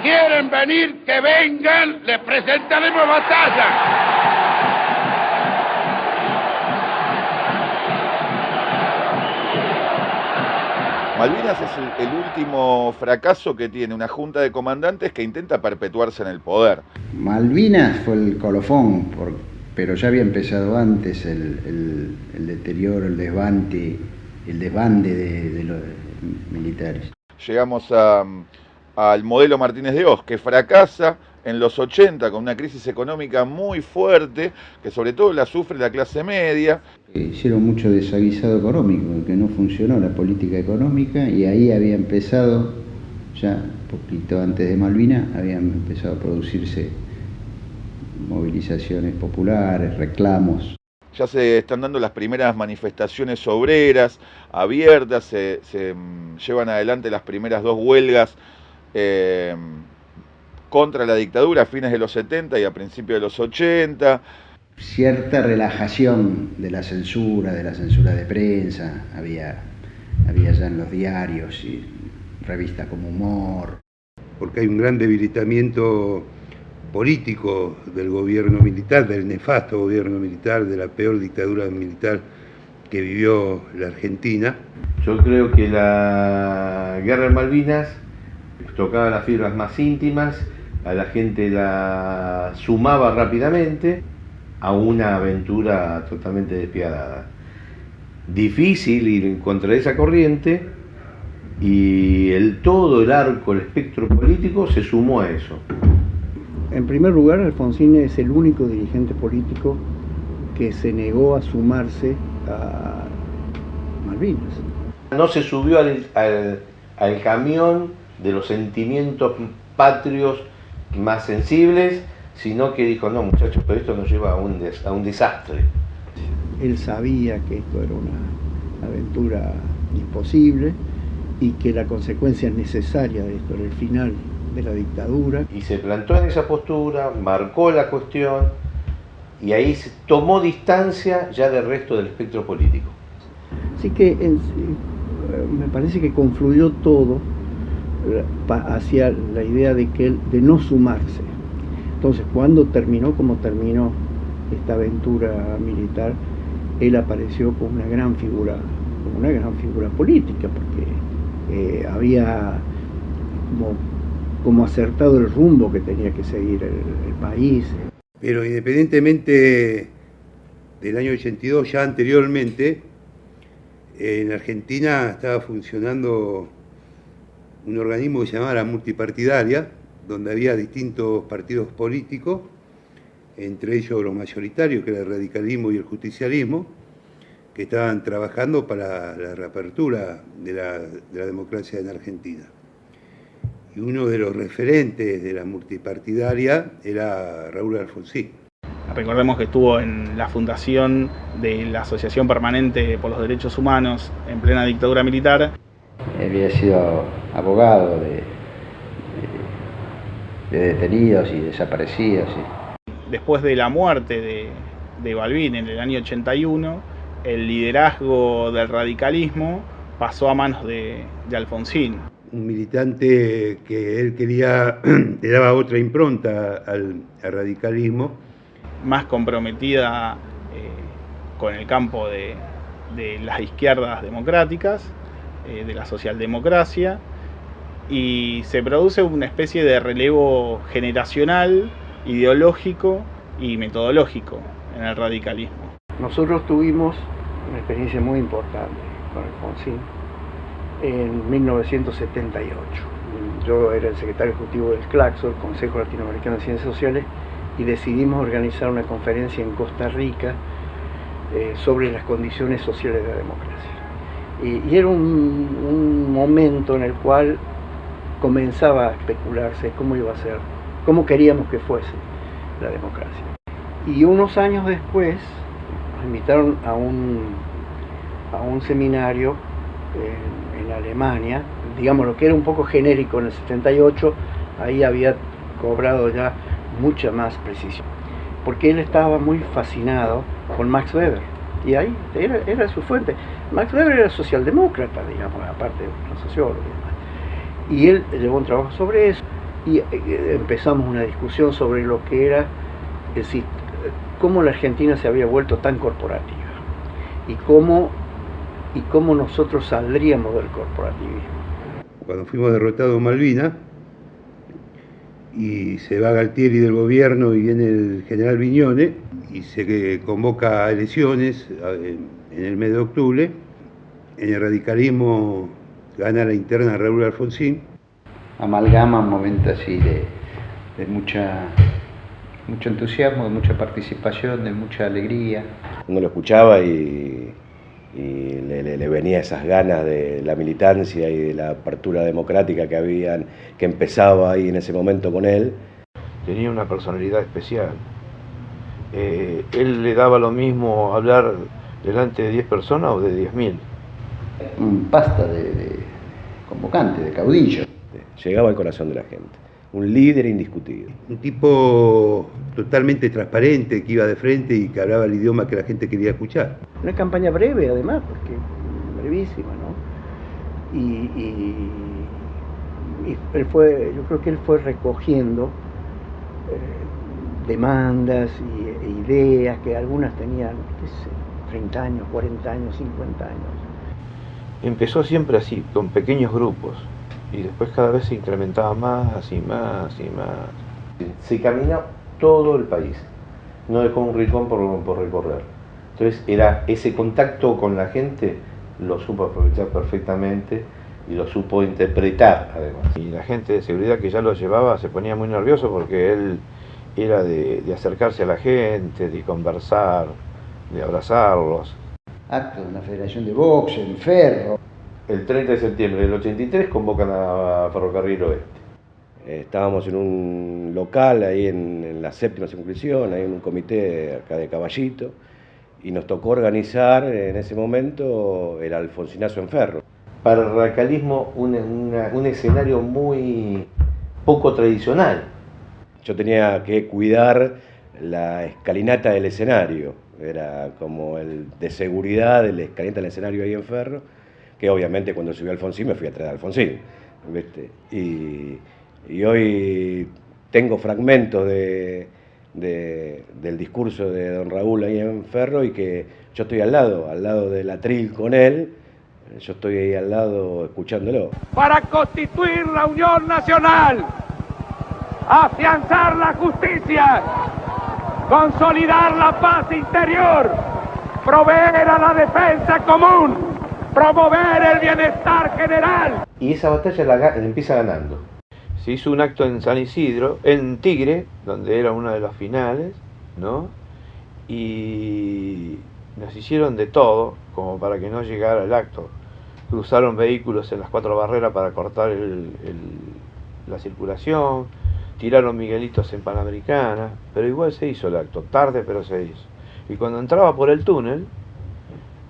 quieren venir, que vengan, les presentaremos batalla. Malvinas es el último fracaso que tiene una junta de comandantes que intenta perpetuarse en el poder. Malvinas fue el colofón, pero ya había empezado antes el deterioro, el desbande de los militares. Llegamos al modelo Martínez de Hoz, que fracasa en los 80 con una crisis económica muy fuerte, que sobre todo la sufre la clase media. Hicieron mucho desaguisado económico, que no funcionó la política económica, y ahí había empezado, ya un poquito antes de Malvinas, habían empezado a producirse movilizaciones populares, reclamos. Ya se están dando las primeras manifestaciones obreras abiertas, se llevan adelante las primeras 2 huelgas contra la dictadura a fines de los 70 y a principios de los 80. Cierta relajación de la censura de prensa, había ya en los diarios y revistas como Humor. Porque hay un gran debilitamiento político del gobierno militar, del nefasto gobierno militar, de la peor dictadura militar que vivió la Argentina. Yo creo que la guerra de Malvinas tocaba las fibras más íntimas, a la gente la sumaba rápidamente a una aventura totalmente despiadada. Difícil ir en contra de esa corriente, y todo el arco, el espectro político se sumó a eso. En primer lugar, Alfonsín es el único dirigente político que se negó a sumarse a Malvinas. No se subió al camión de los sentimientos patrios más sensibles, sino que dijo, no muchachos, pero esto nos lleva a un desastre. Él sabía que esto era una aventura imposible y que la consecuencia necesaria de esto era el final de la dictadura. Y se plantó en esa postura, marcó la cuestión, y ahí se tomó distancia ya del resto del espectro político. Así que me parece que confluyó todo hacia la idea de no sumarse. Entonces, cuando terminó como terminó esta aventura militar, él apareció como una gran figura política, porque había como acertado el rumbo que tenía que seguir el país. Pero independientemente del año 82, ya anteriormente, en Argentina estaba funcionando un organismo que se llamaba la multipartidaria, donde había distintos partidos políticos, entre ellos los mayoritarios, que era el radicalismo y el justicialismo, que estaban trabajando para la reapertura de la democracia en Argentina. Y uno de los referentes de la multipartidaria era Raúl Alfonsín. Recordemos que estuvo en la fundación de la Asociación Permanente por los Derechos Humanos en plena dictadura militar. Había sido abogado de detenidos y desaparecidos. Sí. Después de la muerte de Balbín en el año 81, el liderazgo del radicalismo pasó a manos de Alfonsín. Un militante que él quería, le daba otra impronta al radicalismo. Más comprometida con el campo de las izquierdas democráticas, de la socialdemocracia, y se produce una especie de relevo generacional, ideológico y metodológico en el radicalismo. Nosotros tuvimos una experiencia muy importante con Alfonsín en 1978. Yo era el secretario ejecutivo del CLACSO, el Consejo Latinoamericano de Ciencias Sociales, y decidimos organizar una conferencia en Costa Rica sobre las condiciones sociales de la democracia. Y era un momento en el cual comenzaba a especularse cómo iba a ser, cómo queríamos que fuese la democracia. Y unos años después nos invitaron a un seminario en Alemania, digamos lo que era un poco genérico en el 78, ahí había cobrado ya mucha más precisión, porque él estaba muy fascinado con Max Weber, y ahí era su fuente. Max Weber era socialdemócrata, digamos, aparte de un sociólogo y demás. Y él llevó un trabajo sobre eso, y empezamos una discusión sobre lo que era, es decir, cómo la Argentina se había vuelto tan corporativa y cómo nosotros saldríamos del corporativismo. Cuando fuimos derrotados en Malvinas y se va Galtieri del gobierno y viene el general Viñones y se convoca a elecciones en el mes de octubre, en el radicalismo gana la interna Raúl Alfonsín. Amalgama un momento así de mucho entusiasmo, de mucha participación, de mucha alegría. Uno lo escuchaba y le venía esas ganas de la militancia y de la apertura democrática que empezaba ahí en ese momento con él. Tenía una personalidad especial. Él le daba lo mismo hablar delante de 10 personas o de 10.000. Un pasta de convocante, de caudillo. Llegaba al corazón de la gente. Un líder indiscutido. Un tipo totalmente transparente, que iba de frente y que hablaba el idioma que la gente quería escuchar. Una campaña breve, además, porque brevísima, ¿no? Y él fue, yo creo que él fue recogiendo demandas e ideas que algunas tenían, qué sé, 30 años, 40 años, 50 años. Empezó siempre así, con pequeños grupos, y después cada vez se incrementaba más y más y más. Se caminó todo el país, no dejó un rincón por recorrer. Entonces era ese contacto con la gente, lo supo aprovechar perfectamente y lo supo interpretar además. Y la gente de seguridad que ya lo llevaba se ponía muy nervioso porque él era de acercarse a la gente, de conversar, de abrazarlos. Acto de una federación de box en Ferro. El 30 de septiembre del 83 convocan a Ferrocarril Oeste. Estábamos en un local ahí en la séptima circunscripción, ahí en un comité acá de Caballito, y nos tocó organizar en ese momento el Alfonsinazo en Ferro. Para el radicalismo un escenario muy poco tradicional. Yo tenía que cuidar la escalinata del escenario, era como el de seguridad de la escalinata del escenario ahí en Ferro, que obviamente cuando subió Alfonsín me fui atrás de Alfonsín, ¿viste? Y hoy tengo fragmentos del discurso de don Raúl ahí en Ferro y que yo estoy al lado del atril con él, yo estoy ahí al lado escuchándolo. Para constituir la Unión Nacional, afianzar la justicia, consolidar la paz interior, proveer a la defensa común, promover el bienestar general. Y esa batalla la empieza ganando. Se hizo un acto en San Isidro, en Tigre, donde era una de las finales, ¿no? Y nos hicieron de todo, como para que no llegara el acto. Cruzaron vehículos en las 4 barreras para cortar la circulación, tiraron miguelitos en Panamericana, pero igual se hizo el acto, tarde pero se hizo. Y cuando entraba por el túnel,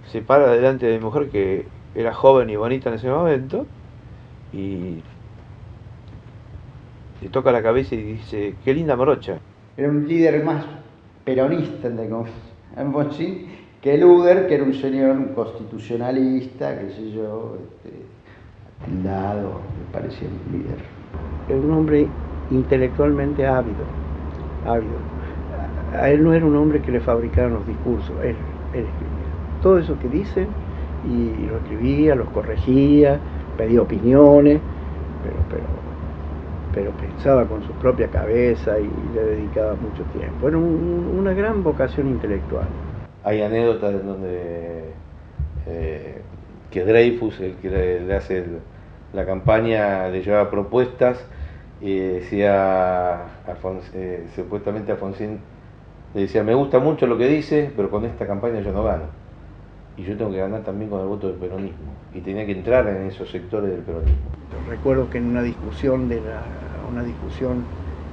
se para delante de mi mujer, que era joven y bonita en ese momento, y le toca la cabeza y dice: qué linda morocha. Era un líder más peronista, Alfonsín, que Luder, que era un señor constitucionalista, qué sé yo, tildado, me parecía un líder. Era un hombre intelectualmente ávido. A él no era un hombre que le fabricaran los discursos, él escribía. Todo eso que dicen, y lo escribía, los corregía, pedía opiniones, pero pensaba con su propia cabeza y le dedicaba mucho tiempo. Era una gran vocación intelectual. Hay anécdotas en donde que Dreyfus, el que le hace la campaña, le llevaba propuestas y decía, supuestamente Alfonsín le decía: me gusta mucho lo que dice, pero con esta campaña yo no gano. Y yo tengo que ganar también con el voto del peronismo. Y tenía que entrar en esos sectores del peronismo. Recuerdo que en una discusión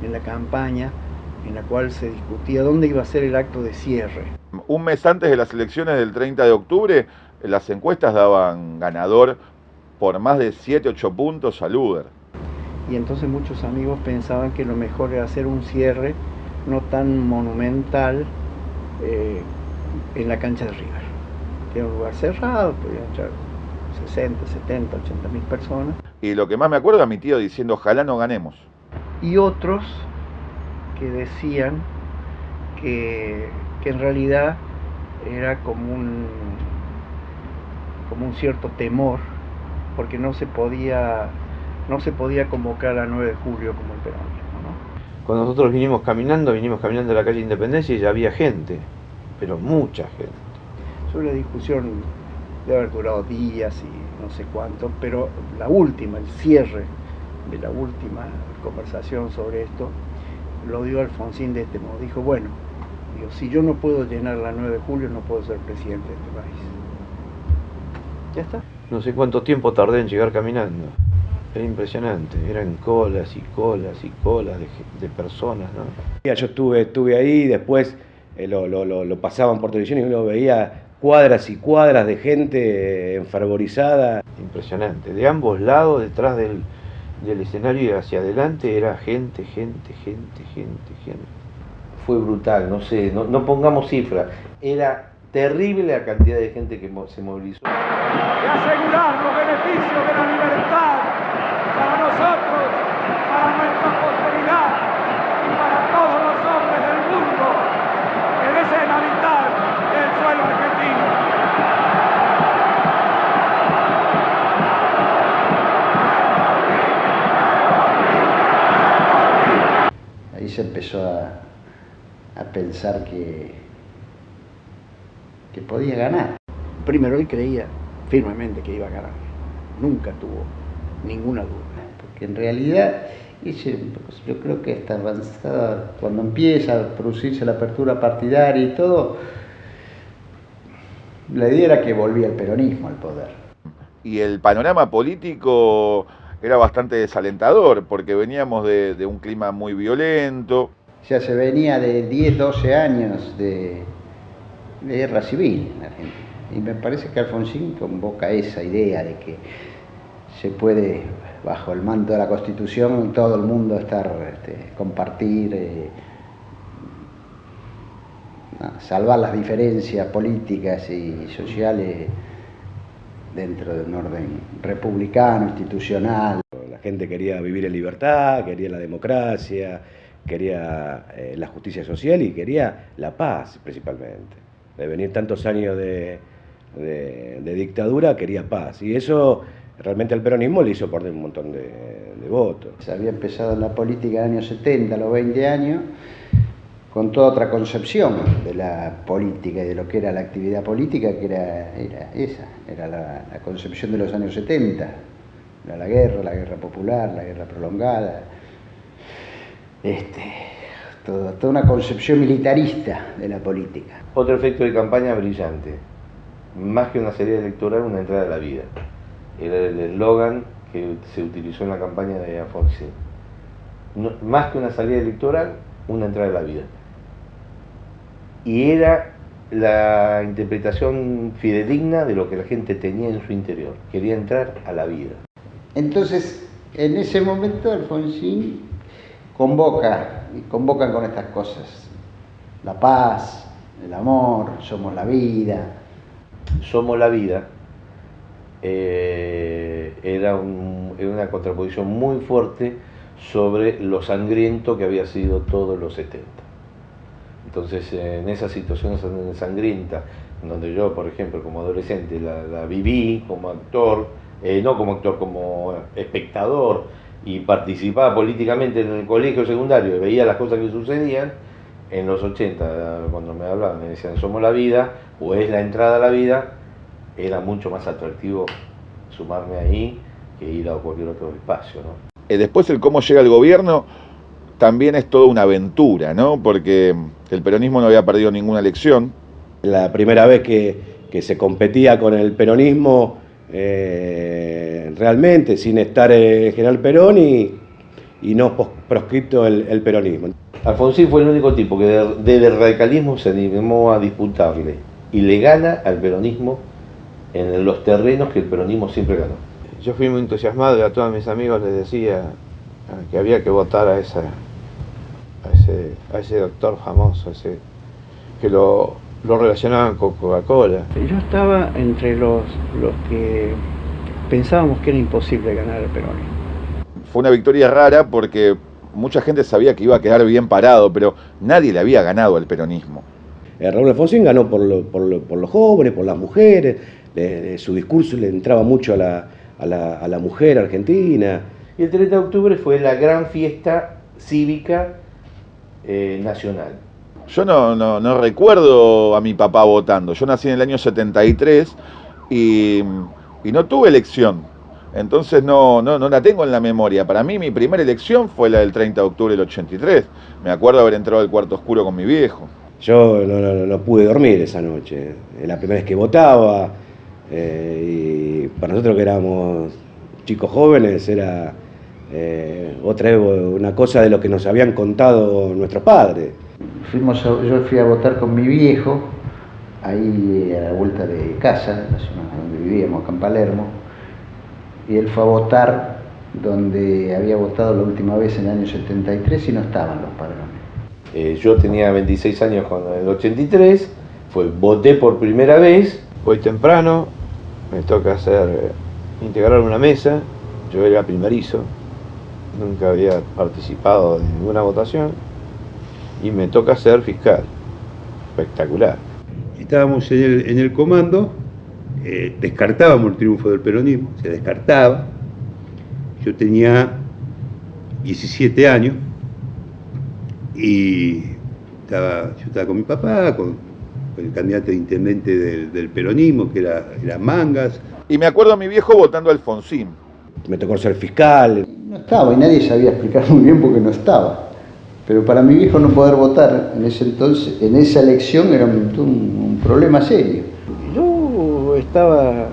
en la campaña, en la cual se discutía dónde iba a ser el acto de cierre. Un mes antes de las elecciones del 30 de octubre, las encuestas daban ganador por más de 7-8 puntos a Luder. Y entonces muchos amigos pensaban que lo mejor era hacer un cierre no tan monumental en la cancha de River. Que era un lugar cerrado, podían entrar 60, 70, 80.000 personas. Y lo que más me acuerdo era mi tío diciendo: ojalá no ganemos. y otros que decían que en realidad era como un cierto temor, porque no se podía convocar a 9 de julio como el peronismo, ¿no? Cuando nosotros vinimos caminando a la calle Independencia y ya había gente, pero mucha gente. Sobre la discusión debe haber durado días y no sé cuánto, pero el cierre de la última conversación sobre esto, lo dio Alfonsín de este modo. Dijo, bueno, si yo no puedo llenar la 9 de julio, no puedo ser presidente de este país. Ya está. No sé cuánto tiempo tardé en llegar caminando. Era impresionante, eran colas y colas y colas de personas, ¿no? Yo estuve ahí, después lo pasaban por televisión y uno veía cuadras y cuadras de gente enfervorizada. Impresionante, de ambos lados, detrás del escenario y hacia adelante era gente. Fue brutal, no sé, no pongamos cifras, era terrible la cantidad de gente que se movilizó. De asegurar los beneficios de la libertad para nosotros, para nuestra posteridad y para todos los hombres del mundo que deseen habitar el suelo argentino. Ahí se empezó a pensar que podía ganar. Primero él creía firmemente que iba a ganar, nunca tuvo ninguna duda. Porque en realidad, yo creo que está avanzada, cuando empieza a producirse la apertura partidaria y todo, la idea era que volvía el peronismo al poder. Y el panorama político era bastante desalentador, porque veníamos de un clima muy violento. Ya se venía de 10, 12 años de guerra civil en Argentina. Y me parece que Alfonsín convoca esa idea de que se puede, bajo el manto de la Constitución, todo el mundo compartir, salvar las diferencias políticas y sociales dentro de un orden republicano, institucional. La gente quería vivir en libertad, quería la democracia, quería la justicia social y quería la paz principalmente. De venir tantos años de dictadura, quería paz. Y eso realmente al peronismo le hizo perder un montón de votos. Se había empezado en la política en los años 70, a los 20 años, con toda otra concepción de la política y de lo que era la actividad política, que era la concepción de los años 70. Era la guerra popular, la guerra prolongada. Toda una concepción militarista de la política. Otro efecto de campaña brillante, más que una salida electoral, una entrada a la vida. Era el eslogan que se utilizó en la campaña de Alfonsín. Más que una salida electoral, una entrada a la vida. Y era la interpretación fidedigna de lo que la gente tenía en su interior. Quería entrar a la vida. Entonces, en ese momento Alfonsín convocan con estas cosas: la paz, el amor, somos la vida. Somos la vida era una contraposición muy fuerte sobre lo sangriento que había sido todos los 70. Entonces, en esas situaciones sangrientas, donde yo, por ejemplo, como adolescente, la viví como actor, no como actor, como espectador, y participaba políticamente en el colegio secundario y veía las cosas que sucedían, en los 80, cuando me hablaban, me decían somos la vida, o es la entrada a la vida, era mucho más atractivo sumarme ahí que ir a cualquier otro espacio, ¿no? Después el cómo llega el gobierno también es toda una aventura, ¿no? Porque el peronismo no había perdido ninguna elección. La primera vez que se competía con el peronismo realmente, sin estar el general Perón y no proscripto el peronismo. Alfonsín fue el único tipo que desde el radicalismo se animó a disputarle y le gana al peronismo en los terrenos que el peronismo siempre ganó. Yo fui muy entusiasmado y a todos mis amigos les decía que había que votar a ese doctor famoso, que lo relacionaban con Coca-Cola. Yo estaba entre los que pensábamos que era imposible ganar el peronismo. Fue una victoria rara porque mucha gente sabía que iba a quedar bien parado, pero nadie le había ganado al peronismo. Raúl Alfonsín ganó por los jóvenes, por las mujeres, su discurso le entraba mucho a la mujer argentina. Y el 30 de octubre fue la gran fiesta cívica nacional. Yo no recuerdo a mi papá votando. Yo nací en el año 73 y no tuve elección. Entonces no la tengo en la memoria. Para mí mi primera elección fue la del 30 de octubre del 83. Me acuerdo haber entrado al cuarto oscuro con mi viejo. Yo no pude dormir esa noche. La primera vez que votaba, y para nosotros que éramos chicos jóvenes era otra vez una cosa de lo que nos habían contado nuestros padres. Yo fui a votar con mi viejo, ahí a la vuelta de casa, la zona donde vivíamos, acá en Palermo, y él fue a votar donde había votado la última vez en el año 73 y no estaban los padrones. Yo tenía 26 años cuando en el 83, voté por primera vez. Voy temprano, me toca integrar una mesa, yo era primerizo, nunca había participado de ninguna votación, y me toca ser fiscal. Espectacular. Estábamos en el comando, descartábamos el triunfo del peronismo, se descartaba. Yo tenía 17 años y yo estaba con mi papá, con el candidato de intendente del peronismo, que era Mangas. Y me acuerdo a mi viejo votando a Alfonsín. Me tocó ser fiscal. No estaba y nadie sabía explicar muy bien porque no estaba. Pero para mi viejo no poder votar en ese entonces, en esa elección, era un problema serio. Yo estaba,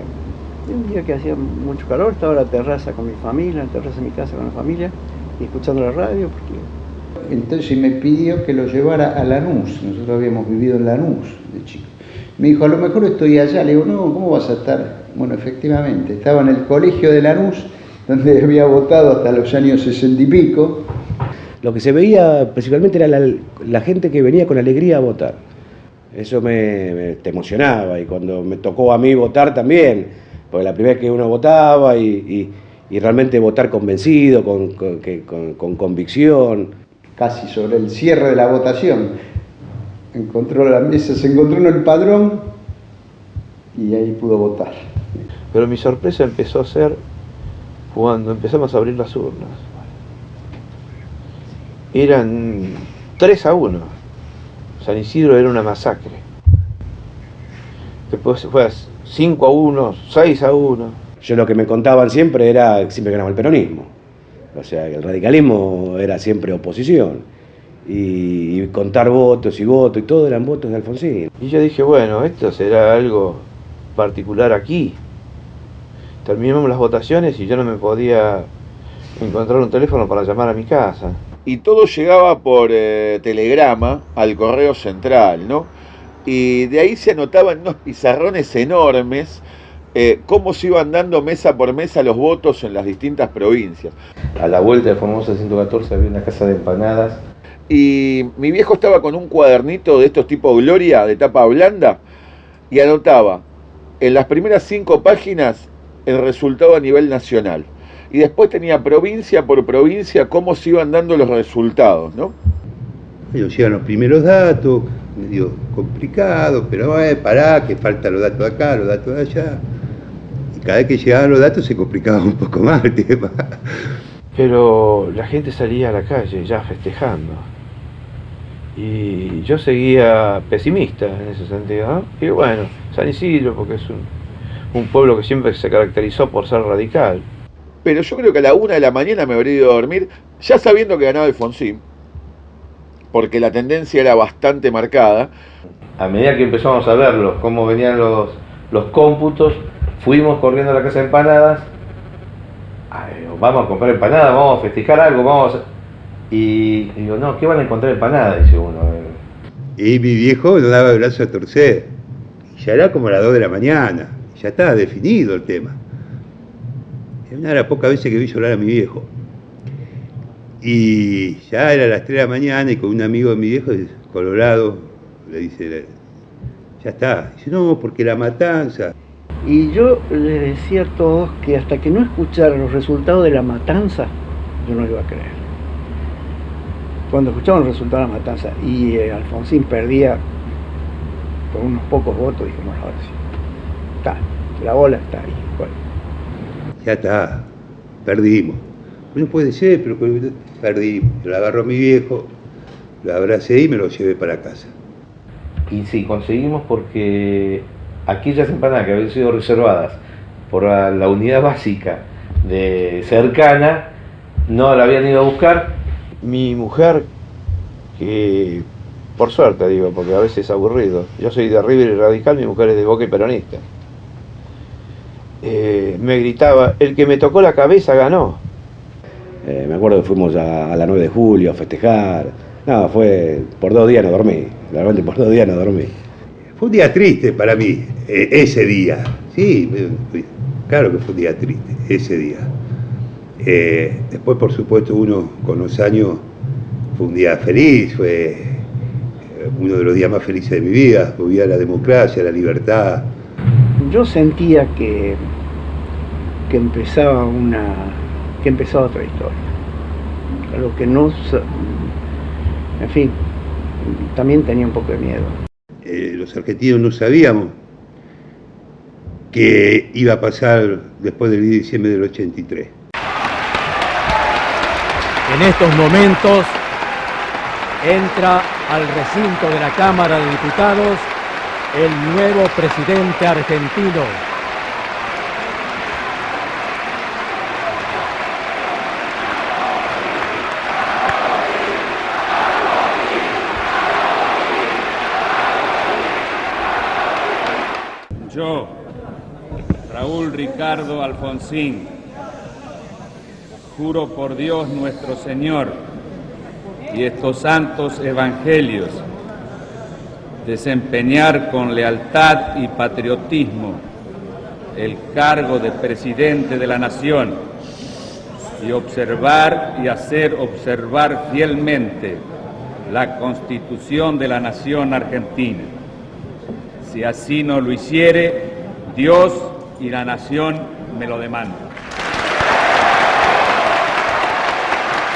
un día que hacía mucho calor, estaba en la terraza con mi familia, en la terraza de mi casa con la familia, y escuchando la radio. Entonces me pidió que lo llevara a Lanús. Nosotros habíamos vivido en Lanús de chico. Me dijo, a lo mejor estoy allá. Le digo, no, ¿cómo vas a estar? Bueno, efectivamente, estaba en el colegio de Lanús, donde había votado hasta los años 60 y pico. Lo que se veía principalmente era la gente que venía con alegría a votar. Eso te emocionaba, y cuando me tocó a mí votar también, porque la primera vez que uno votaba y realmente votar convencido, con convicción. Casi sobre el cierre de la votación, se encontró en el padrón y ahí pudo votar. Pero mi sorpresa empezó a ser cuando empezamos a abrir las urnas. Eran 3-1. San Isidro era una masacre. Después fue 5-1, 6-1. Yo lo que me contaban siempre ganaba el peronismo. O sea, el radicalismo era siempre oposición. Y contar votos y todo eran votos de Alfonsín. Y yo dije, bueno, esto será algo particular aquí. Terminamos las votaciones y yo no me podía encontrar un teléfono para llamar a mi casa. Y todo llegaba por telegrama al correo central, ¿no? Y de ahí se anotaban unos pizarrones enormes cómo se iban dando mesa por mesa los votos en las distintas provincias. A la vuelta de Formosa 114 había una casa de empanadas. Y mi viejo estaba con un cuadernito de estos tipo Gloria, de tapa blanda, y anotaba en las primeras 5 páginas el resultado a nivel nacional. Y después tenía provincia por provincia cómo se iban dando los resultados, ¿no? Ellos llegan los primeros datos, medio complicados, pero pará, que faltan los datos de acá, los datos de allá. Y cada vez que llegaban los datos se complicaba un poco más el tema. Pero la gente salía a la calle ya festejando. Y yo seguía pesimista en ese sentido, ¿no? Y bueno, San Isidro, porque es un pueblo que siempre se caracterizó por ser radical. Pero yo creo que a la 1 de la mañana me habría ido a dormir, ya sabiendo que ganaba Alfonsín, porque la tendencia era bastante marcada. A medida que empezamos a verlos, cómo venían los cómputos, fuimos corriendo a la casa de empanadas. Vamos a comprar empanadas, vamos a festejar algo, Y digo, no, ¿qué van a encontrar empanadas? Dice uno. Y mi viejo no daba el brazo a torcer. Y ya era como las 2 de la mañana, ya estaba definido el tema. Una de las pocas veces que vi llorar a mi viejo. Y ya era las 3 de la mañana y con un amigo de mi viejo, Colorado, le dice, ya está. Dice, no, porque la matanza. Y yo les decía a todos que hasta que no escuchara los resultados de la matanza, yo no iba a creer. cuando escuchamos el resultado de la matanza y Alfonsín perdía por unos pocos votos, dijimos, ahora sí, está, la bola está ahí. Bueno. Ya está, perdimos. No puede ser, pero perdimos. Lo agarró mi viejo, lo abracé y me lo llevé para casa. Y sí, conseguimos porque aquellas empanadas que habían sido reservadas por la unidad básica de cercana, no la habían ido a buscar. Mi mujer, que por suerte digo, porque a veces es aburrido, yo soy de River y Radical, mi mujer es de Boca y Peronista, me gritaba, el que me tocó la cabeza ganó. Me acuerdo que fuimos a la 9 de julio a festejar. No, fue por 2 días no dormí, realmente por 2 días no dormí. Fue un día triste para mí, ese día. Sí, claro que fue un día triste, ese día. Después, por supuesto, uno con los años fue un día feliz, fue uno de los días más felices de mi vida, vivía la democracia, la libertad. Yo sentía que empezaba otra historia, a lo que no, en fin, también tenía un poco de miedo. Los argentinos no sabíamos qué iba a pasar después del 10 de diciembre del 83. En estos momentos entra al recinto de la Cámara de Diputados el nuevo presidente argentino. Yo, Raúl Ricardo Alfonsín, juro por Dios nuestro Señor y estos santos evangelios desempeñar con lealtad y patriotismo el cargo de presidente de la Nación y observar y hacer observar fielmente la Constitución de la Nación Argentina. Si así no lo hiciere, Dios y la Nación me lo demandan.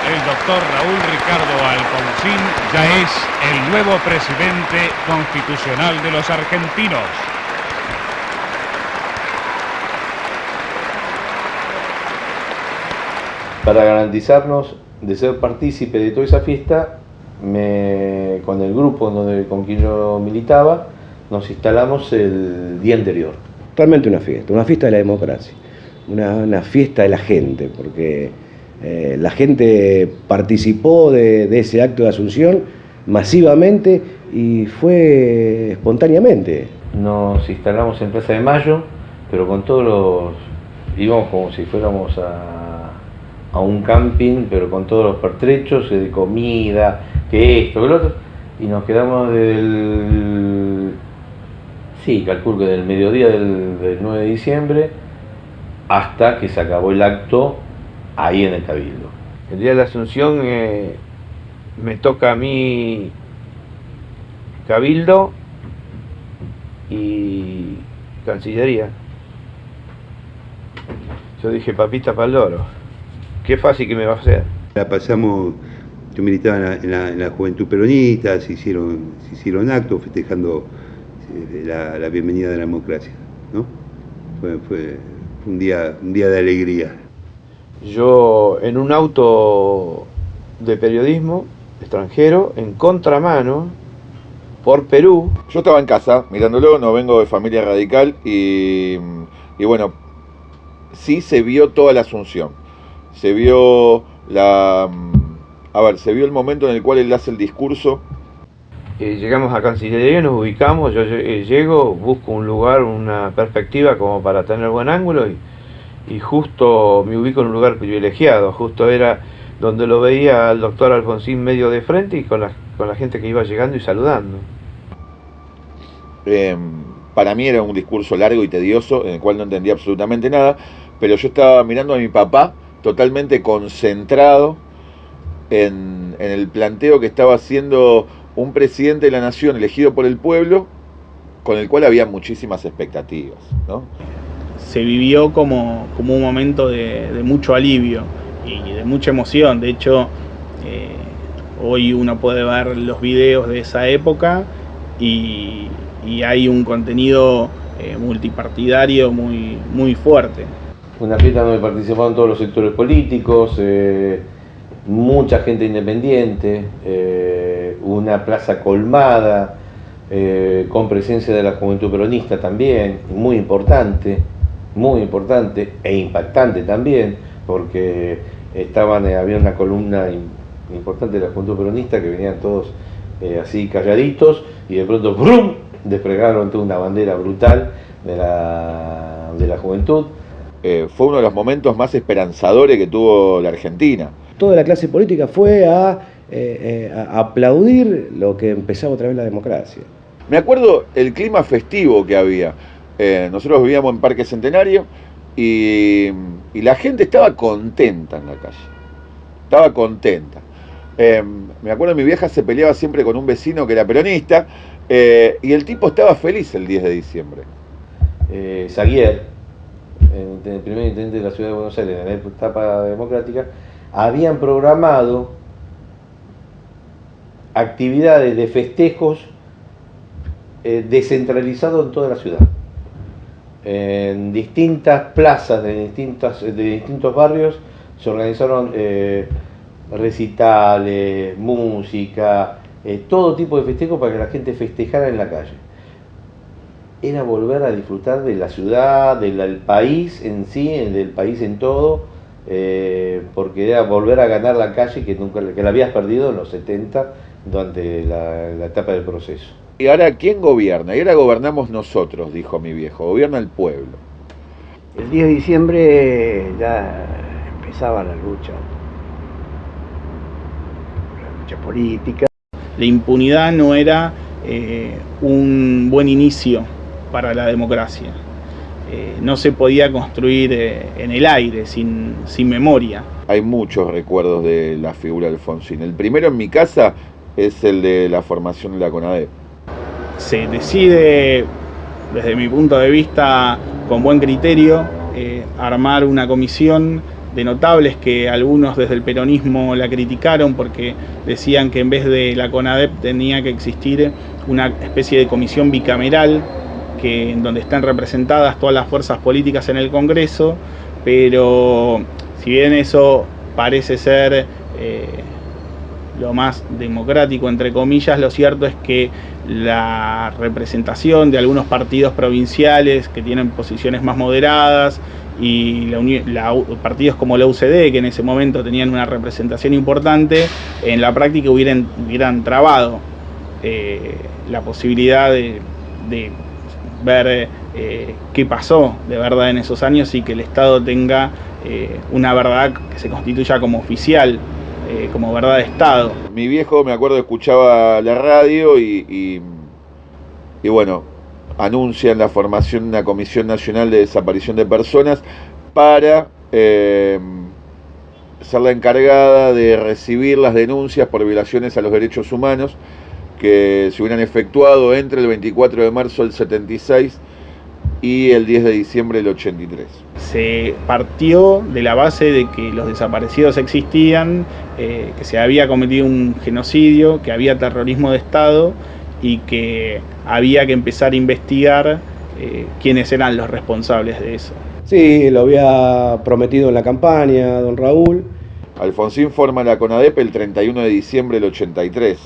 El doctor Raúl Ricardo Alfonsín ya es el nuevo presidente constitucional de los argentinos. Para garantizarnos de ser partícipe de toda esa fiesta, con el grupo con quien yo militaba, nos instalamos el día anterior. Realmente una fiesta de la democracia, una fiesta de la gente, porque la gente participó de ese acto de asunción masivamente y fue espontáneamente. Nos instalamos en Plaza de Mayo, pero con todos los... íbamos como si fuéramos a un camping, pero con todos los pertrechos de comida, que esto, que lo otro, y nos quedamos calculo que del mediodía del 9 de diciembre hasta que se acabó el acto ahí en el Cabildo. El día de la Asunción me toca a mí Cabildo y Cancillería. Yo dije, papita pa'l loro, qué fácil que me va a hacer. La pasamos, yo militaba en la Juventud Peronista, se hicieron actos festejando la bienvenida de la democracia, ¿no? Fue un día de alegría. Yo en un auto de periodismo extranjero, en contramano, por Perú. Yo estaba en casa mirándolo, no vengo de familia radical y bueno, sí se vio toda la Asunción. Se vio se vio el momento en el cual él hace el discurso. Llegamos a Cancillería, nos ubicamos, yo llego, busco un lugar, una perspectiva como para tener buen ángulo y justo me ubico en un lugar privilegiado, justo era donde lo veía al doctor Alfonsín medio de frente y con la gente que iba llegando y saludando. Para mí era un discurso largo y tedioso, en el cual no entendía absolutamente nada, pero yo estaba mirando a mi papá totalmente concentrado en el planteo que estaba haciendo un presidente de la nación elegido por el pueblo, con el cual había muchísimas expectativas, ¿no? Se vivió como un momento de mucho alivio y de mucha emoción. De hecho, Hoy uno puede ver los videos de esa época y hay un contenido multipartidario muy fuerte. Una fiesta donde participaron todos los sectores políticos, mucha gente independiente, una plaza colmada, con presencia de la juventud peronista también, muy importante e impactante también, porque había una columna importante de la juventud peronista que venían todos así calladitos y de pronto ¡brum!, desplegaron toda una bandera brutal de la juventud. Fue uno de los momentos más esperanzadores que tuvo la Argentina. Toda la clase política fue a aplaudir lo que empezaba otra vez la democracia. Me acuerdo el clima festivo que había. Nosotros vivíamos en Parque Centenario y la gente estaba contenta en la calle. Estaba contenta. Me acuerdo mi vieja se peleaba siempre con un vecino que era peronista y el tipo estaba feliz el 10 de diciembre. Saguier, el primer intendente de la ciudad de Buenos Aires en la etapa democrática, habían programado actividades de festejos descentralizados en toda la ciudad. En distintas plazas de distintos barrios se organizaron recitales, música, todo tipo de festejos para que la gente festejara en la calle. Era volver a disfrutar de la ciudad, del país en sí, del país en todo, porque era volver a ganar la calle que la habías perdido en los 70 durante la etapa del proceso. Y ahora, ¿quién gobierna? Y ahora gobernamos nosotros, dijo mi viejo, gobierna el pueblo. El 10 de diciembre ya empezaba la lucha política. La impunidad no era un buen inicio para la democracia. No se podía construir en el aire, sin memoria. Hay muchos recuerdos de la figura de Alfonsín. El primero en mi casa es el de la formación de la CONADEP. Se decide, desde mi punto de vista, con buen criterio, armar una comisión de notables que algunos desde el peronismo la criticaron porque decían que en vez de la CONADEP tenía que existir una especie de comisión bicameral en donde están representadas todas las fuerzas políticas en el Congreso, pero si bien eso parece ser lo más democrático, entre comillas, lo cierto es que la representación de algunos partidos provinciales que tienen posiciones más moderadas y partidos como la UCD, que en ese momento tenían una representación importante, en la práctica hubieran trabado la posibilidad de ver qué pasó de verdad en esos años y que el Estado tenga una verdad que se constituya como oficial, como verdad de Estado. Mi viejo, me acuerdo, escuchaba la radio y bueno, anuncian la formación de una Comisión Nacional de Desaparición de Personas para ser la encargada de recibir las denuncias por violaciones a los derechos humanos que se hubieran efectuado entre el 24 de marzo del 76 y el 10 de diciembre del 83. Se partió de la base de que los desaparecidos existían, que se había cometido un genocidio, que había terrorismo de Estado y que había que empezar a investigar quiénes eran los responsables de eso. Sí, lo había prometido en la campaña, don Raúl. Alfonsín forma la CONADEP el 31 de diciembre del 83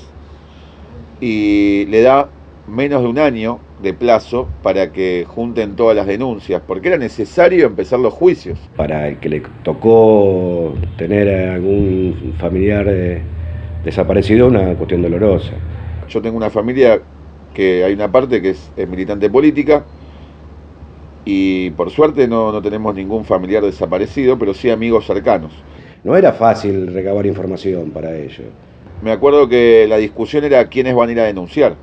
y le da menos de un año de plazo para que junten todas las denuncias, porque era necesario empezar los juicios. Para el que le tocó tener algún familiar desaparecido, una cuestión dolorosa. Yo tengo una familia que hay una parte que es militante política y por suerte no tenemos ningún familiar desaparecido, pero sí amigos cercanos. No era fácil recabar información para ello. Me acuerdo que la discusión era quiénes van a ir a denunciar.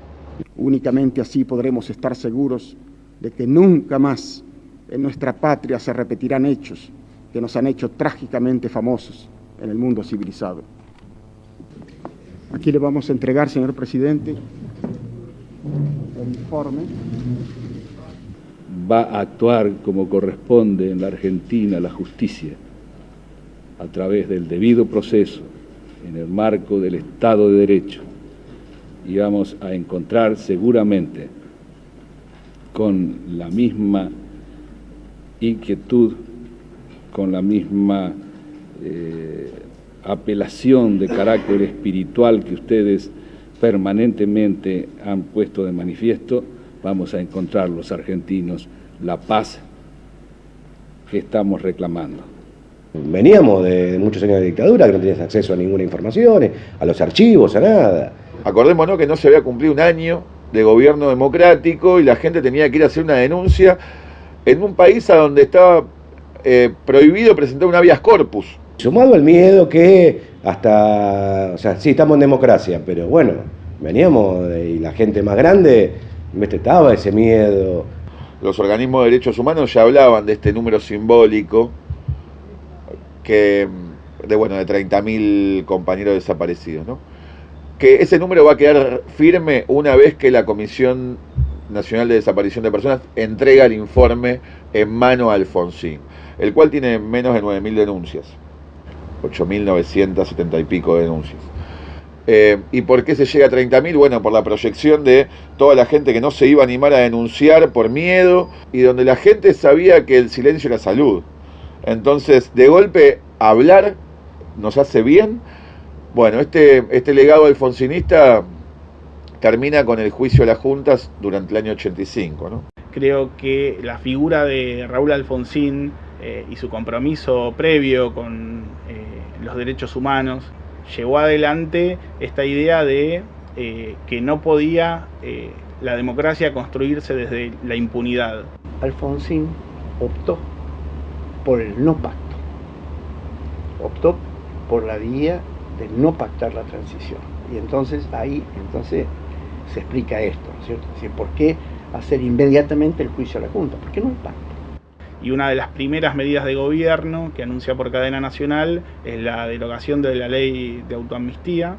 Únicamente así podremos estar seguros de que nunca más en nuestra patria se repetirán hechos que nos han hecho trágicamente famosos en el mundo civilizado. Aquí le vamos a entregar, señor presidente, el informe. Va a actuar como corresponde en la Argentina la justicia, a través del debido proceso, en el marco del Estado de Derecho, y vamos a encontrar seguramente con la misma inquietud, con la misma apelación de carácter espiritual que ustedes permanentemente han puesto de manifiesto, vamos a encontrar los argentinos la paz que estamos reclamando. Veníamos de muchos años de dictadura, que no tenías acceso a ninguna información, a los archivos, a nada. Acordémonos que no se había cumplido un año de gobierno democrático y la gente tenía que ir a hacer una denuncia en un país a donde estaba prohibido presentar un habeas corpus. Sumado al miedo que hasta, o sea, sí estamos en democracia, pero bueno, veníamos y la gente más grande estaba ese miedo. Los organismos de derechos humanos ya hablaban de este número simbólico de 30.000 compañeros desaparecidos, ¿no? Que ese número va a quedar firme una vez que la Comisión Nacional de Desaparición de Personas entrega el informe en mano a Alfonsín, el cual tiene menos de 9.000 denuncias, 8.970 y pico de denuncias. ¿Y por qué se llega a 30.000? Bueno, por la proyección de toda la gente que no se iba a animar a denunciar por miedo y donde la gente sabía que el silencio era salud. Entonces, de golpe, hablar nos hace bien. Bueno, este legado alfonsinista termina con el juicio a las juntas durante el año 85, ¿no? Creo que la figura de Raúl Alfonsín y su compromiso previo con los derechos humanos llevó adelante esta idea de que no podía la democracia construirse desde la impunidad. Alfonsín optó por el no pacto, optó por la vía de no pactar la transición. Y entonces ahí se explica esto, ¿no es cierto? Es decir, ¿por qué hacer inmediatamente el juicio a la Junta? ¿Por qué no el pacto? Y una de las primeras medidas de gobierno que anuncia por cadena nacional es la derogación de la ley de autoamnistía,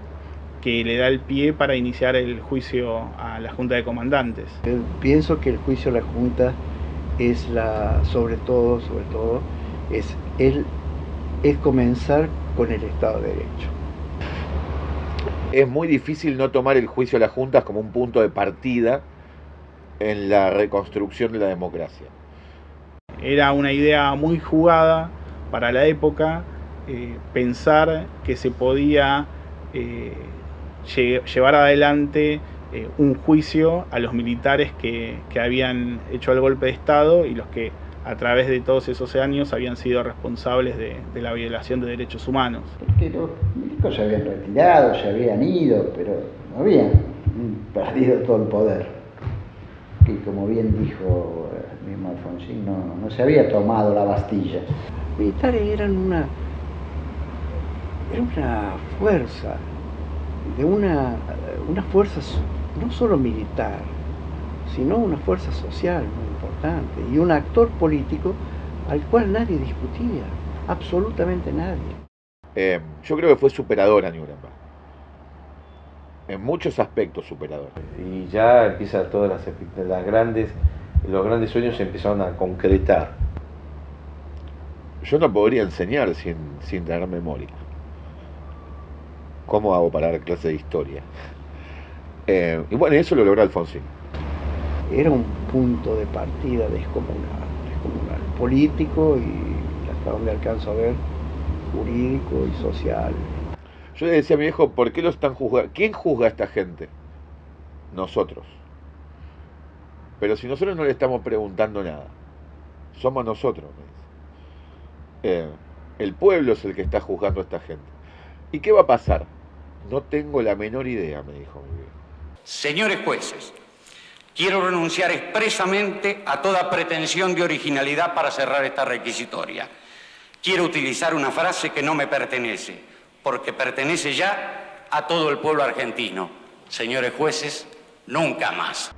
que le da el pie para iniciar el juicio a la Junta de Comandantes. Pienso que el juicio a la Junta es sobre todo, es comenzar con el Estado de Derecho. Es muy difícil no tomar el juicio a las juntas como un punto de partida en la reconstrucción de la democracia. Era una idea muy jugada para la época, pensar que se podía llevar adelante un juicio a los militares que habían hecho el golpe de Estado y los que a través de todos esos años habían sido responsables de la violación de derechos humanos. Porque los milicos se habían retirado, se habían ido, pero no habían perdido todo el poder. Que como bien dijo el mismo Alfonsín, no se había tomado la Bastilla. Los militares eran una fuerza, una fuerza no solo militar, sino una fuerza social muy importante y un actor político al cual nadie discutía, absolutamente nadie. Yo creo que fue superadora Nuremberg, en muchos aspectos superadora. Y ya empieza todas los grandes sueños se empezaron a concretar. Yo no podría enseñar sin tener memoria. ¿Cómo hago para dar clase de historia? Y bueno, eso lo logró Alfonsín. Era un punto de partida descomunal, político y hasta donde alcanzo a ver, jurídico y social. Yo le decía a mi viejo, ¿por qué lo están juzgando? ¿Quién juzga a esta gente? Nosotros. Pero si nosotros no le estamos preguntando nada, somos nosotros. El pueblo es el que está juzgando a esta gente. ¿Y qué va a pasar? No tengo la menor idea, me dijo mi viejo. Señores jueces, quiero renunciar expresamente a toda pretensión de originalidad para cerrar esta requisitoria. Quiero utilizar una frase que no me pertenece, porque pertenece ya a todo el pueblo argentino. Señores jueces, nunca más.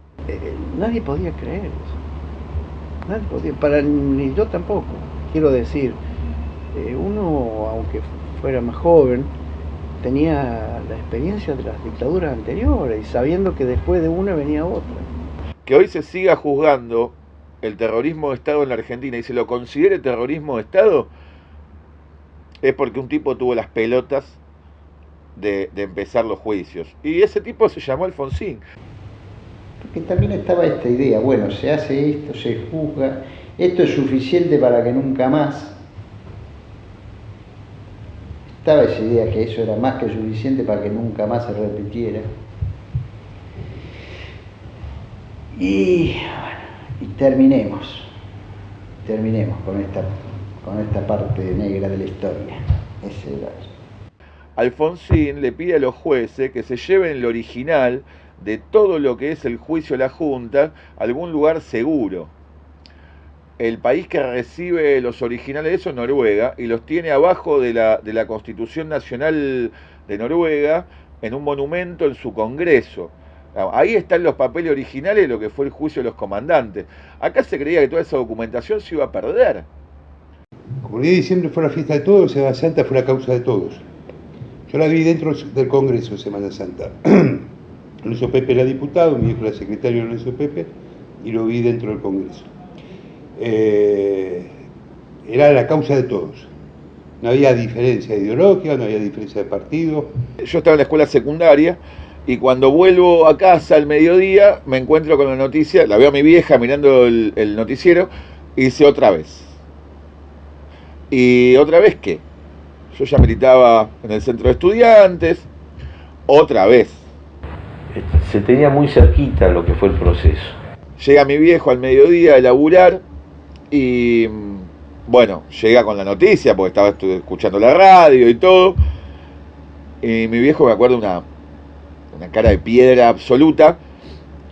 Nadie podía creer eso. Nadie podía, ni yo tampoco. Quiero decir, uno, aunque fuera más joven, tenía la experiencia de las dictaduras anteriores y sabiendo que después de una venía otra. Que hoy se siga juzgando el terrorismo de Estado en la Argentina y se lo considere terrorismo de Estado es porque un tipo tuvo las pelotas de empezar los juicios. Y ese tipo se llamó Alfonsín. Porque también estaba esta idea, bueno, se hace esto, se juzga, esto es suficiente para que nunca más. Estaba esa idea que eso era más que suficiente para que nunca más se repitiera. Y bueno, y terminemos con esta parte negra de la historia. Ese era. Alfonsín le pide a los jueces que se lleven el original de todo lo que es el juicio de la Junta a algún lugar seguro. El país que recibe los originales de eso es Noruega, y los tiene abajo de la Constitución Nacional de Noruega, en un monumento en su Congreso. Ahí están los papeles originales de lo que fue el juicio de los comandantes. Acá se creía que toda esa documentación se iba a perder. Como el día de diciembre fue la fiesta de todos, Semana Santa fue la causa de todos. Yo la vi dentro del Congreso, Semana Santa. Lorenzo Pepe era diputado, mi hijo era secretario de Lorenzo Pepe, y lo vi dentro del Congreso. Era la causa de todos. No había diferencia ideológica, no había diferencia de partido. Yo estaba en la escuela secundaria y cuando vuelvo a casa al mediodía me encuentro con la noticia, la veo a mi vieja mirando el noticiero y dice otra vez. ¿Y otra vez qué? Yo ya militaba en el centro de estudiantes, otra vez. Se tenía muy cerquita lo que fue el proceso. Llega mi viejo al mediodía a laburar y bueno, llega con la noticia porque estaba escuchando la radio y todo. Y mi viejo, me acuerdo, una cara de piedra absoluta.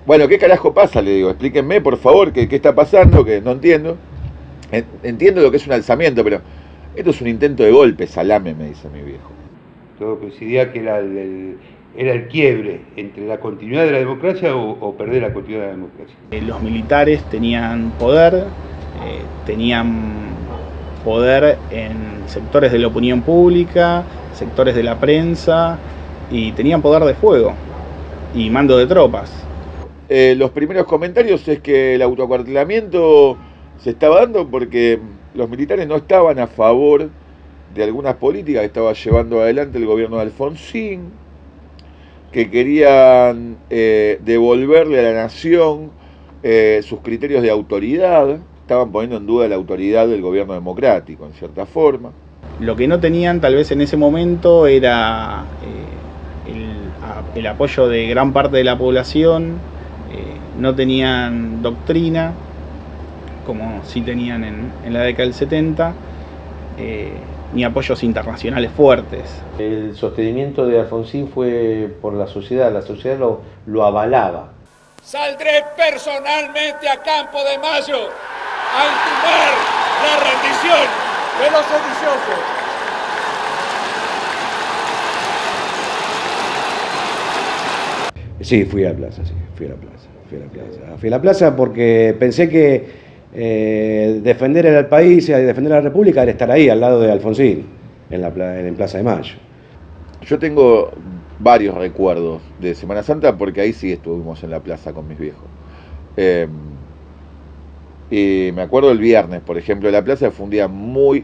Bueno, ¿qué carajo pasa? Le digo, explíquenme por favor, ¿qué está pasando? Que no entiendo. Entiendo lo que es un alzamiento, pero esto es un intento de golpe, salame, me dice mi viejo. Todo coincidía que era el quiebre entre la continuidad de la democracia o perder la continuidad de la democracia. Los militares tenían poder en sectores de la opinión pública, sectores de la prensa, y tenían poder de fuego y mando de tropas. Los primeros comentarios es que el autoacuartelamiento se estaba dando porque los militares no estaban a favor de algunas políticas que estaba llevando adelante el gobierno de Alfonsín, que querían devolverle a la nación sus criterios de autoridad, estaban poniendo en duda la autoridad del gobierno democrático, en cierta forma. Lo que no tenían tal vez en ese momento era el apoyo de gran parte de la población, no tenían doctrina, como sí tenían en la década del 70, ni apoyos internacionales fuertes. El sostenimiento de Alfonsín fue por la sociedad lo avalaba. Saldré personalmente a Campo de Mayo a intimar la rendición de los sediciosos. Sí, fui a la plaza, Fui a la plaza porque pensé que defender al país y defender a la República era estar ahí, al lado de Alfonsín, en Plaza de Mayo. Yo tengo varios recuerdos de Semana Santa porque ahí sí estuvimos en la plaza con mis viejos. Y me acuerdo el viernes, por ejemplo, la plaza fue un día muy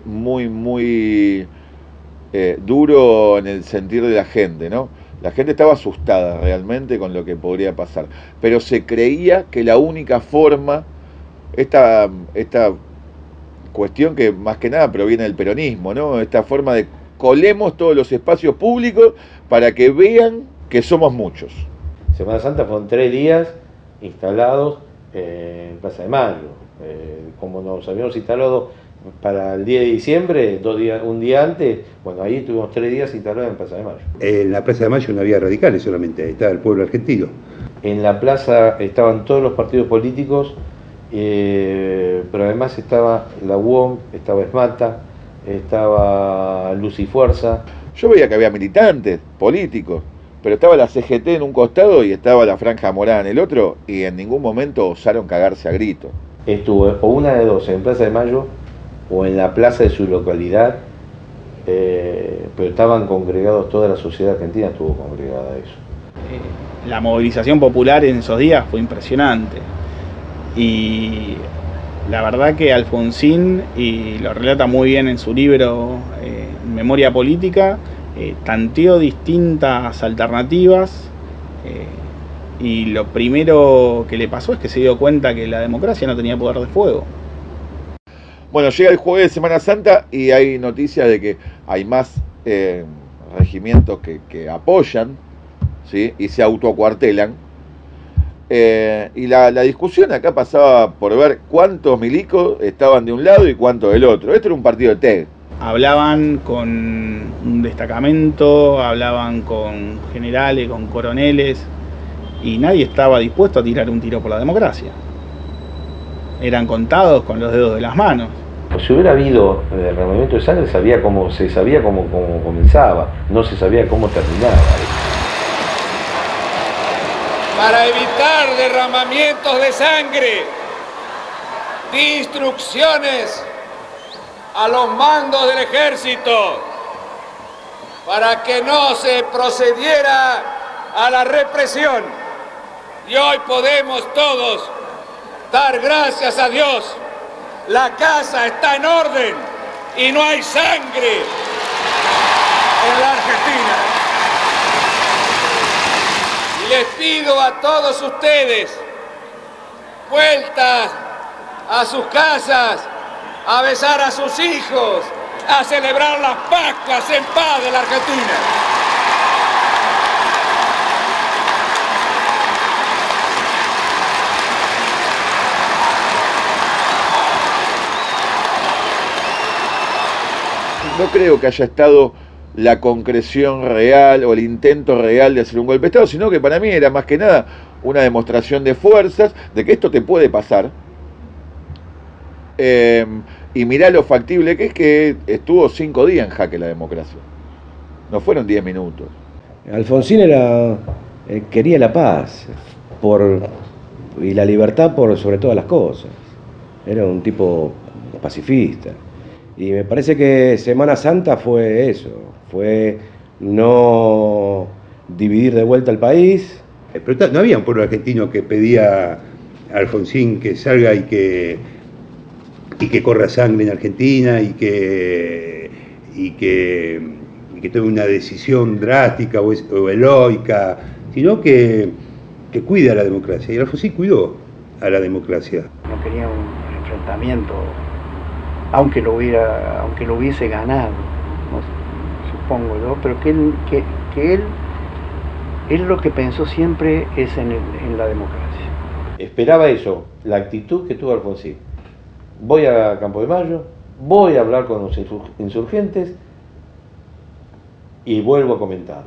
duro en el sentir de la gente, ¿no? La gente estaba asustada realmente con lo que podría pasar, pero se creía que la única forma, esta cuestión que más que nada proviene del peronismo, ¿no? Esta forma de colemos todos los espacios públicos para que vean que somos muchos. Semana Santa fueron 3 días instalados en Plaza de Mayo. Como nos habíamos instalado para el día de diciembre, un día antes, bueno, ahí tuvimos 3 días instalados en Plaza de Mayo. En la Plaza de Mayo no había radicales solamente, estaba el pueblo argentino. En la plaza estaban todos los partidos políticos, pero además estaba la UOM, estaba ESMATA, estaba Luz y Fuerza. Yo veía que había militantes, políticos, pero estaba la CGT en un costado y estaba la Franja Morada en el otro, y en ningún momento osaron cagarse a grito. Estuvo o una de dos, en Plaza de Mayo o en la plaza de su localidad, pero estaban congregados, toda la sociedad argentina estuvo congregada a eso. La movilización popular en esos días fue impresionante. Y la verdad que Alfonsín, y lo relata muy bien en su libro Memoria Política, tanteó distintas alternativas y lo primero que le pasó es que se dio cuenta que la democracia no tenía poder de fuego. Bueno, llega el jueves de Semana Santa y hay noticias de que hay más regimientos que apoyan, ¿sí? Y se autoacuartelan. Y la discusión acá pasaba por ver cuántos milicos estaban de un lado y cuántos del otro. Esto era un partido de TEG. Hablaban con un destacamento, hablaban con generales, con coroneles, y nadie estaba dispuesto a tirar un tiro por la democracia. Eran contados con los dedos de las manos. Pues si hubiera habido derramamiento de sangre, se sabía cómo comenzaba, no se sabía cómo terminaba. Para evitar derramamientos de sangre, di instrucciones a los mandos del ejército para que no se procediera a la represión. Y hoy podemos todos dar gracias a Dios. La casa está en orden y no hay sangre en la Argentina. Y les pido a todos ustedes, vueltas a sus casas, a besar a sus hijos, a celebrar las Pascuas en paz de la Argentina. No creo que haya estado la concreción real o el intento real de hacer un golpe de Estado, sino que para mí era más que nada una demostración de fuerzas, de que esto te puede pasar. Y mirá lo factible que es, que estuvo 5 días en jaque la democracia. No fueron 10 minutos. Alfonsín quería la paz y la libertad por sobre todas las cosas. Era un tipo pacifista. Y me parece que Semana Santa fue eso, fue no dividir de vuelta el país. Pero no había un pueblo argentino que pedía a Alfonsín que salga y que corra sangre en Argentina y que tome una decisión drástica o heroica, sino que cuida a la democracia. Y Alfonsín cuidó a la democracia. No quería un enfrentamiento, aunque lo hubiese ganado, ¿no? Supongo yo, pero que él lo que pensó siempre es en la democracia. Esperaba eso, la actitud que tuvo Alfonsín. Voy a Campo de Mayo, voy a hablar con los insurgentes y vuelvo a comentar.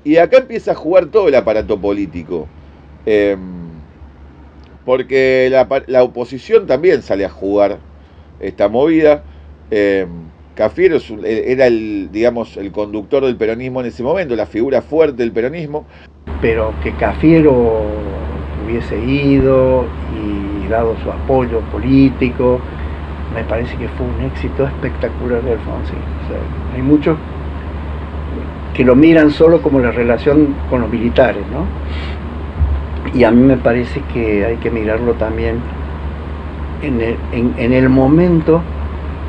Y acá empieza a jugar todo el aparato político, porque la oposición también sale a jugar esta movida. Cafiero era el conductor del peronismo en ese momento, la figura fuerte del peronismo. Pero que Cafiero hubiese ido y dado su apoyo político, me parece que fue un éxito espectacular de Alfonsín. O sea, hay muchos que lo miran solo como la relación con los militares, ¿no? Y a mí me parece que hay que mirarlo también en el momento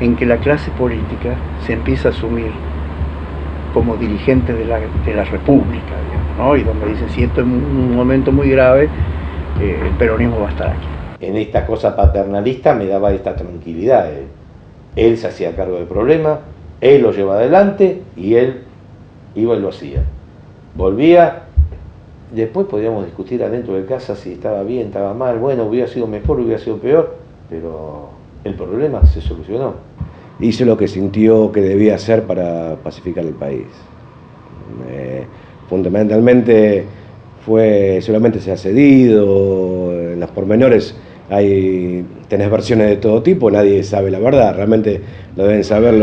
en que la clase política se empieza a asumir como dirigente de la República, digamos, ¿no? Y donde dicen, si esto es un momento muy grave, el peronismo va a estar aquí. En esta cosa paternalista me daba esta tranquilidad. Él se hacía cargo del problema, él lo llevaba adelante y él iba y lo hacía. Volvía, después podíamos discutir adentro de casa si estaba bien, estaba mal, bueno, hubiera sido mejor, hubiera sido peor, pero el problema se solucionó. Hizo lo que sintió que debía hacer para pacificar el país. Fundamentalmente solamente se ha cedido, en los pormenores tenés versiones de todo tipo, nadie sabe la verdad, realmente lo deben saber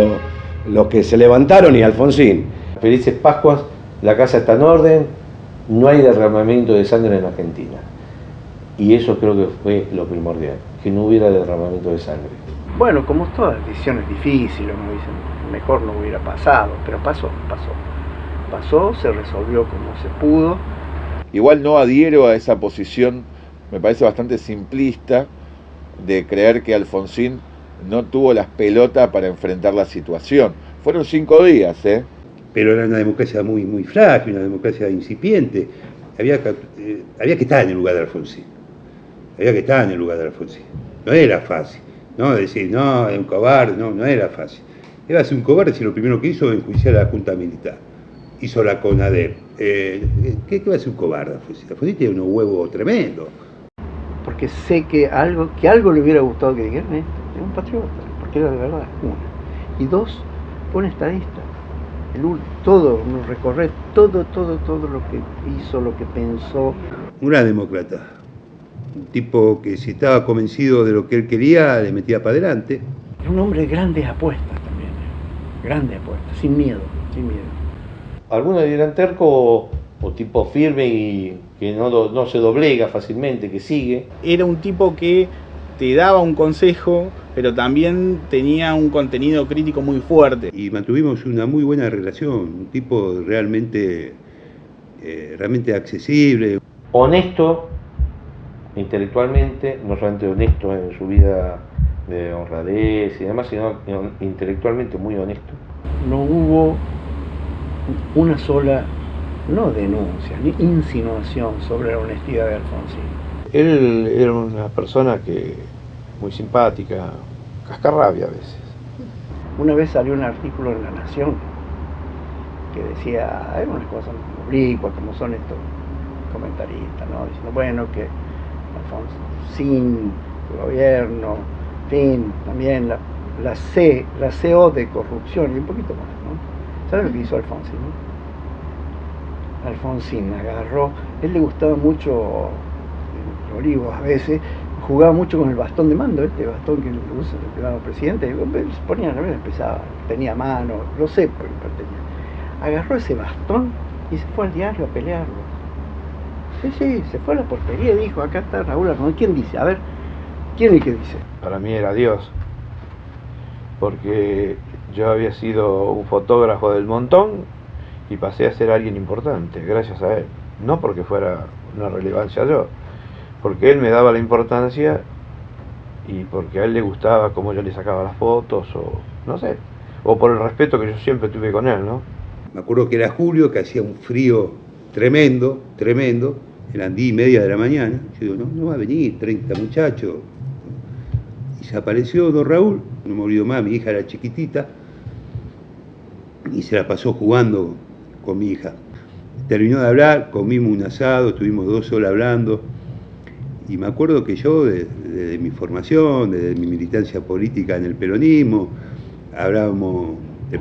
los que se levantaron y Alfonsín. Felices Pascuas, la casa está en orden, no hay derramamiento de sangre en Argentina. Y eso creo que fue lo primordial, que no hubiera derramamiento de sangre. Bueno, como todas decisiones difíciles, uno dice, mejor no hubiera pasado, pero pasó, se resolvió como se pudo. Igual no adhiero a esa posición, me parece bastante simplista, de creer que Alfonsín no tuvo las pelotas para enfrentar la situación. Fueron 5 días, pero era una democracia muy, muy frágil, una democracia incipiente. Había que estar en el lugar de Alfonsín. Había que estar en el lugar de Alfonsín. No era fácil, ¿no? Decir, no, es un cobarde, no era fácil. Iba a ser un cobarde si lo primero que hizo fue enjuiciar a la Junta Militar. Hizo la CONADEP. ¿Qué va a ser un cobarde Alfonsín? Alfonsín tiene unos huevos tremendos. Porque sé que algo le hubiera gustado que dijeran esto. Es un patriota, porque era de verdad, una. Y dos, fue un estadista. Todo, recorrer todo lo que hizo, lo que pensó. Un gran demócrata. Un tipo que si estaba convencido de lo que él quería, le metía para adelante. Un hombre de grandes apuestas también. Grandes apuestas, sin miedo. Algunos dirán terco o tipo firme y que no se doblega fácilmente, que sigue. Era un tipo que te daba un consejo, pero también tenía un contenido crítico muy fuerte. Y mantuvimos una muy buena relación, un tipo realmente accesible. Honesto intelectualmente, no solamente honesto en su vida de honradez y demás, sino intelectualmente muy honesto. No hubo una sola, no denuncia, ni insinuación sobre la honestidad de Alfonsín. Él era una persona muy simpática, cascarrabia a veces. Una vez salió un artículo en La Nación que decía, hay unas cosas oblicuas como son estos comentaristas, ¿no? Diciendo, bueno, que Alfonsín, el gobierno, en fin, también la CO de corrupción y un poquito más, ¿no? ¿Sabes lo que hizo Alfonsín? Alfonsín agarró, él le gustaba mucho el olivo a veces, jugaba mucho con el bastón de mando, este bastón que usa el primer presidente, se ponía a la vez, empezaba, tenía mano, lo sé porque tenía. Agarró ese bastón y se fue al diario a pelearlo. Sí, se fue a la portería y dijo, acá está Raúl Alfonsín. ¿Quién dice? A ver, ¿quién es el que dice? Para mí era Dios, porque yo había sido un fotógrafo del montón y pasé a ser alguien importante, gracias a él. No porque fuera una relevancia yo, porque él me daba la importancia y porque a él le gustaba cómo yo le sacaba las fotos, o no sé, o por el respeto que yo siempre tuve con él, ¿no? Me acuerdo que era julio, que hacía un frío tremendo, eran 10:30 de la mañana. Yo digo, no va a venir 30 muchachos. Y se apareció don Raúl, no me olvido más, mi hija era chiquitita, y se la pasó jugando con mi hija. Terminó de hablar, comimos un asado, estuvimos 2 horas hablando, y me acuerdo que yo, desde mi formación, desde mi militancia política en el peronismo, hablábamos de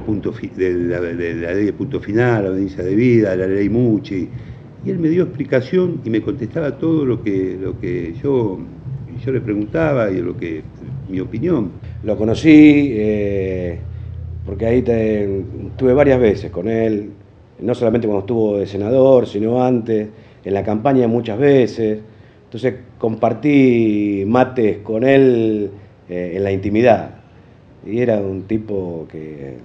la ley de punto final, la audiencia de vida, la ley Muchi, y él me dio explicación y me contestaba todo lo que yo le preguntaba y mi opinión. Lo conocí porque ahí estuve varias veces con él, no solamente cuando estuvo de senador, sino antes, en la campaña muchas veces. Entonces compartí mates con él en la intimidad. Y era un tipo que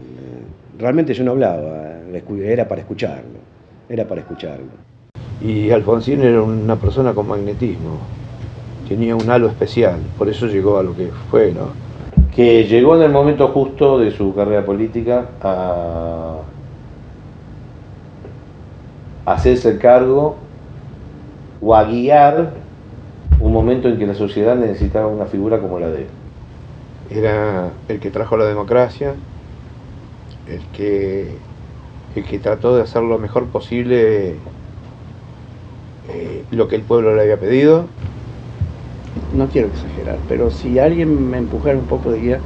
realmente yo no hablaba, era para escucharlo. Y Alfonsín era una persona con magnetismo, tenía un halo especial, por eso llegó a lo que fue, ¿no? Que llegó en el momento justo de su carrera política a hacerse el cargo o a guiar un momento en que la sociedad necesitaba una figura como la de él. Era el que trajo la democracia, el que trató de hacer lo mejor posible lo que el pueblo le había pedido. No quiero exagerar, pero si alguien me empujara un poco diría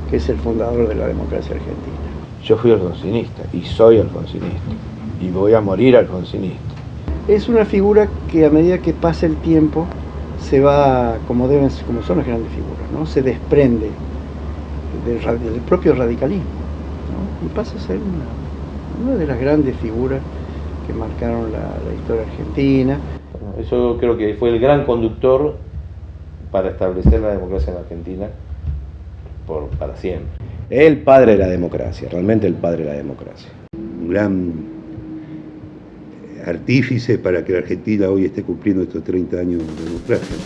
que es el fundador de la democracia argentina. Yo fui alfonsinista y soy alfonsinista y voy a morir alfonsinista. Es una figura que a medida que pasa el tiempo se va, como son las grandes figuras, ¿no? Se desprende del propio radicalismo, ¿no? Y pasa a ser una de las grandes figuras que marcaron la historia argentina. Eso creo que fue el gran conductor para establecer la democracia en Argentina para siempre. El padre de la democracia, realmente el padre de la democracia. Un gran artífice para que la Argentina hoy esté cumpliendo estos 30 años de democracia.